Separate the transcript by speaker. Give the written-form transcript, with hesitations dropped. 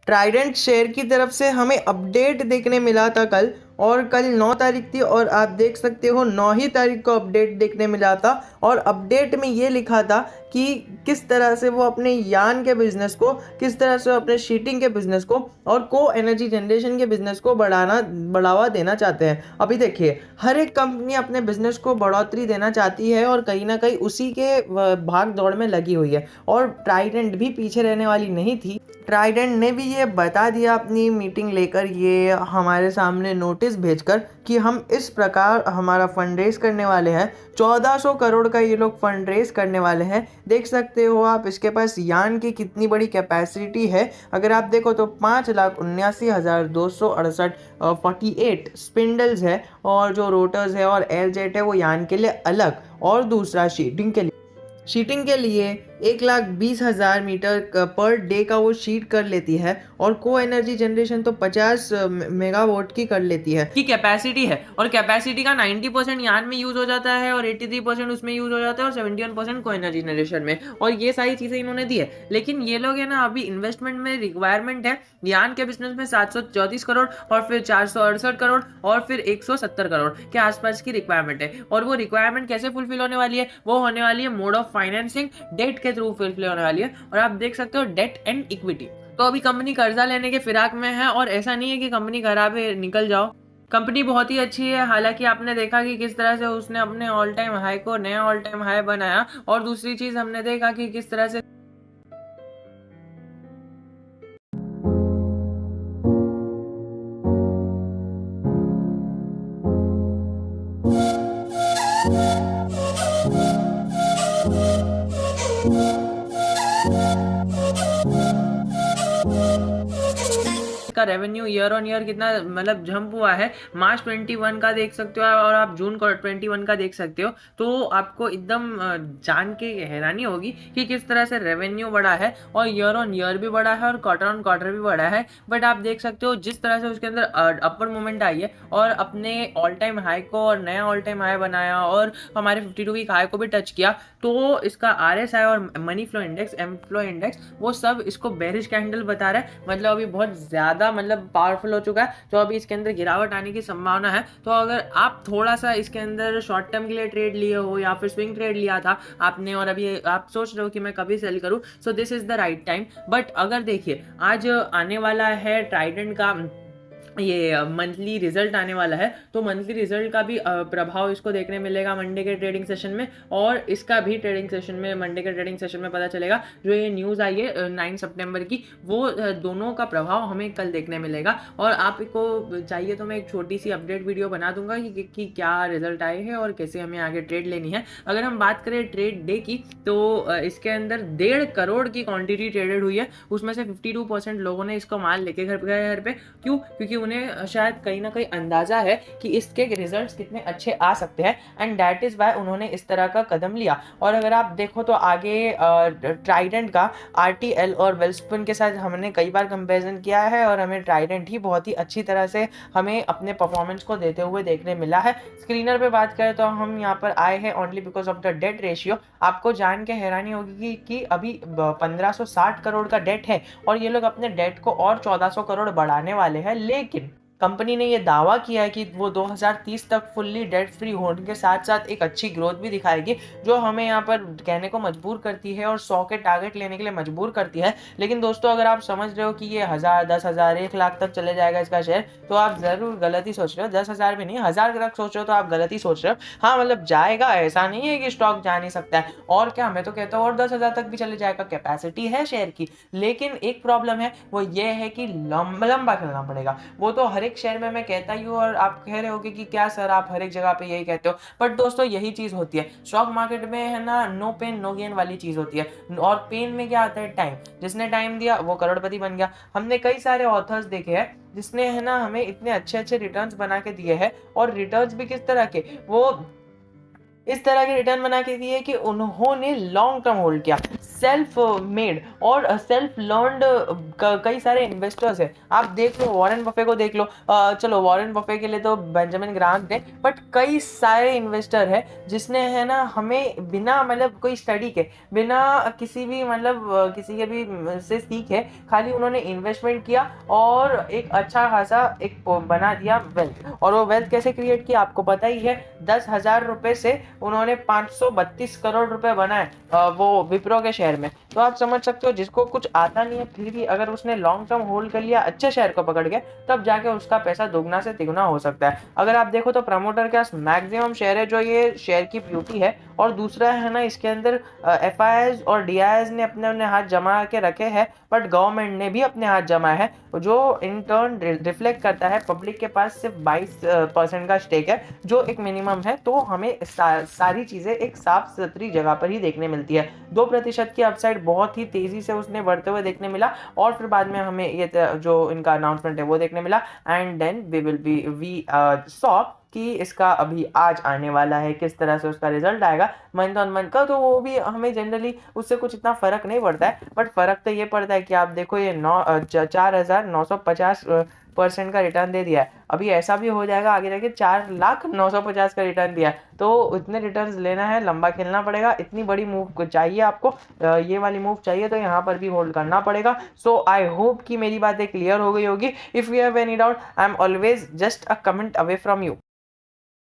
Speaker 1: Trident share की तरफ से हमें अपडेट देखने मिला था कल, और कल 9 तारीख थी और आप देख सकते हो 9 ही तारीख को अपडेट देखने मिला था। और अपडेट में ये लिखा था कि किस तरह से वो अपने यान के बिज़नेस को, किस तरह से अपने शीटिंग के बिज़नेस को और को एनर्जी जनरेशन के बिज़नेस को बढ़ावा देना चाहते हैं। अभी देखिए, हर एक कंपनी अपने बिज़नेस को बढ़ोतरी देना चाहती है और कहीं ना कहीं उसी के भाग दौड़ में लगी हुई है, और ट्राइडेंट भी पीछे रहने वाली नहीं थी। ट्राइडेंट ने भी ये बता दिया अपनी मीटिंग लेकर, ये हमारे सामने नोटिस भेजकर, कि हम इस प्रकार हमारा फंड रेज करने वाले हैं। 1400 करोड़ का ये लोग फंड रेज करने वाले हैं। देख सकते हो आप इसके पास यान की कितनी बड़ी कैपेसिटी है। अगर आप देखो तो 5,79,268 48 स्पिंडल्स है, और जो रोटर्स है और एयर जेट है वो यान के लिए अलग, और दूसरा शीटिंग के लिए 1,20,000 मीटर पर डे का वो शीट कर लेती है, और को एनर्जी जनरेशन तो 50 मेगावाट की कर लेती है
Speaker 2: की कैपेसिटी है। और कैपेसिटी का 90% यान में यूज हो जाता है और 83% उसमें यूज हो जाता है और 71% को एनर्जी जनरेशन में। और ये सारी चीजें इन्होंने दी है। लेकिन ये लोग है ना, अभी इन्वेस्टमेंट में रिक्वायरमेंट है यान के बिजनेस में 734 करोड़ और फिर 468 करोड़ और फिर 170 करोड़ के आसपास की रिक्वायरमेंट है। और वो रिक्वायरमेंट कैसे फुलफिल होने वाली है? वो होने वाली है मोड ऑफ फाइनेंसिंग, डेट के थ्रू फुलफिल होने वाली है। और आप देख सकते हो डेट एंड इक्विटी। तो अभी कंपनी कर्जा लेने के फिराक में है, और ऐसा नहीं है कि कंपनी खराब है निकल जाओ। कंपनी बहुत ही अच्छी है। हालांकि आपने देखा कि किस तरह से उसने अपने ऑल टाइम हाई को नया ऑल टाइम हाई बनाया, और दूसरी चीज हमने देखा कि किस तरह से का रेवेन्यू ईयर ऑन ईयर कितना मतलब जंप हुआ है। मार्च 21 का देख सकते हो और आप जून 21 का देख सकते हो। तो आपको एकदम जान के हैरानी होगी कि किस तरह से रेवेन्यू बढ़ा है, और ईयर ऑन ईयर भी बढ़ा है और क्वार्टर ऑन क्वार्टर भी बढ़ा है। बट आप देख सकते हो जिस तरह से उसके अंदर अपर मूवमेंट आई है, और अपने ऑल टाइम हाई को और नया ऑल टाइम हाई बनाया, और हमारे 52 वीक हाई को भी टच किया। तो इसका RSI और money flow index, M flow index, वो सब इसको बेरिश कैंडल बता रहा है। मतलब अभी बहुत ज्यादा मतलब पावरफुल हो चुका है, तो अभी इसके अंदर गिरावट आने की संभावना है। तो अगर आप थोड़ा सा इसके अंदर शॉर्ट टर्म के लिए ट्रेड लिए हो, या फिर स्विंग ट्रेड लिया था आपने, और अभी आप सोच रहे हो कि मैं कभी सेल करूं, so this is the right time. But अगर देखिए, आज आने वाला है ट्राइडेंट का ये मंथली रिजल्ट आने वाला है, तो मंथली रिजल्ट का भी प्रभाव इसको देखने मिलेगा मंडे के ट्रेडिंग सेशन में, और इसका भी ट्रेडिंग सेशन में, मंडे के ट्रेडिंग सेशन में पता चलेगा। जो ये न्यूज़ आई है 9 सितंबर की, वो दोनों का प्रभाव हमें कल देखने मिलेगा। और आपको चाहिए तो मैं एक छोटी सी अपडेट वीडियो बना दूंगा कि क्या रिजल्ट आए हैं और कैसे हमें आगे ट्रेड लेनी है। अगर हम बात करें ट्रेड डे की, तो इसके अंदर 1.5 करोड़ की क्वांटिटी ट्रेडेड हुई है। उसमें से 52% लोगों ने इसको माल लेके घर पे। क्यों? क्योंकि उन्हें शायद कहीं ना कहीं अंदाजा है कि इसके रिजल्ट्स कितने अच्छे आ सकते हैं, एंड दैट इज वाई उन्होंने इस तरह का कदम लिया। और अगर आप देखो तो आगे ट्राइडेंट का RTL और वेलस्पन के साथ हमने कई बार कंपैरिजन किया है, और हमें ट्राइडेंट ही बहुत ही अच्छी तरह से हमें अपने परफॉर्मेंस को देते हुए देखने मिला है। स्क्रीनर पे बात करें तो हम यहाँ पर आए हैं only because of the debt ratio. आपको जान के हैरानी होगी कि अभी 1560 करोड़ का डेट है, और ये लोग अपने डेट को और 1400 करोड़ बढ़ाने वाले हैं। लेकिन कंपनी ने यह दावा किया है कि वो 2030 तक फुल्ली डेट फ्री होने के साथ साथ एक अच्छी ग्रोथ भी दिखाएगी, जो हमें यहाँ पर कहने को मजबूर करती है और 100 के टारगेट लेने के लिए मजबूर करती है। लेकिन दोस्तों, अगर आप समझ रहे हो कि ये 1000, 10,000, 1 लाख तक चले जाएगा इसका शेयर, तो आप जरूर गलत ही सोच रहे हो। 10,000 भी नहीं, 1000 तक सोच रहे हो तो आप गलत ही सोच रहे हो। हाँ, मतलब जाएगा, ऐसा नहीं है कि स्टॉक जा नहीं सकता है। और क्या, मैं तो कहता हूँ और 10,000 तक भी चले जाएगा, कैपेसिटी है शेयर की। लेकिन एक प्रॉब्लम है, वो ये है कि लंबा खेलना पड़ेगा। वो तो हर एक शेयर में मैं कहता ही हूँ, और आप कह रहे होगे कि क्या सर आप हर एक जगह पे यही कहते हो। बट दोस्तों, यही चीज होती है स्टॉक मार्केट में, है ना, नो पेन नो गेन वाली चीज होती है। और पेन में क्या आता है? टाइम। जिसने टाइम दिया वो करोड़पति बन गया। हमने कई सारे ऑथर्स देखे हैं जिसने, है ना, हमें इतने अच्छे अच्छे रिटर्न्स बना के दिए हैं, और रिटर्न्स भी किस तरह के, वो
Speaker 1: इस तरह के रिटर्न बना के दिए कि उन्होंने लॉन्ग टर्म होल्ड किया। सेल्फ मेड और सेल्फ लर्नड कई सारे इन्वेस्टर्स हैं। आप देख लो वॉरेन बफे को देख लो, चलो वॉरेन बफे के लिए तो बेंजामिन ग्राहम थे, बट कई सारे इन्वेस्टर है जिसने है ना हमें बिना मतलब कोई स्टडी के, बिना किसी भी मतलब किसी के भी से सीखे, खाली उन्होंने इन्वेस्टमेंट किया और एक अच्छा खासा एक बना दिया वेल्थ। और वो वेल्थ कैसे क्रिएट किया आपको पता ही है, 10,000 रुपए से उन्होंने 532 करोड़ रुपए बनाए वो विप्रो के शेयर में। तो आप समझ सकते हो जिसको कुछ आता नहीं है फिर भी अगर उसने लॉन्ग टर्म होल्ड कर लिया अच्छे शेयर को पकड़ के, तब जाके उसका पैसा दुगना से तिगुना हो सकता है। अगर आप देखो तो प्रमोटर के पास मैक्सिमम शेयर है, जो ये शेयर की ब्यूटी है। और दूसरा है ना इसके अंदर एफआईआईज और डीआईआईज ने अपने अपने हाथ जमा के रखे हैं, बट गवर्नमेंट ने भी अपने हाथ जमाए हैं, जो इन टर्न रिफ्लेक्ट करता है पब्लिक के पास सिर्फ 22% का स्टेक है, जो एक मिनिमम है। तो हमें सारी चीज़ें एक साफ सुथरी जगह पर ही देखने मिलती है। 2% की अपसाइड बहुत ही तेज़ी से उसने बढ़ते हुए देखने मिला, और फिर बाद में हमें ये जो इनका अनाउंसमेंट है वो देखने मिला। एंड देन वी सॉ कि इसका अभी आज आने वाला है, किस तरह से उसका रिजल्ट आएगा मंथ ऑन मंथ का। तो वो भी हमें जनरली उससे कुछ इतना फर्क नहीं पड़ता है, बट फर्क तो ये पड़ता है कि आप देखो ये 4,950% का रिटर्न दे दिया है। अभी ऐसा भी हो जाएगा आगे जाके 4,09,50 का रिटर्न दिया है। तो इतने रिटर्न्स लेना है, लंबा खेलना पड़ेगा, इतनी बड़ी मूव चाहिए आपको, ये वाली मूव चाहिए तो यहाँ पर भी होल्ड करना पड़ेगा। सो आई होप कि मेरी बातें क्लियर हो गई होगी। If you have any doubt I am always just a comment away from you.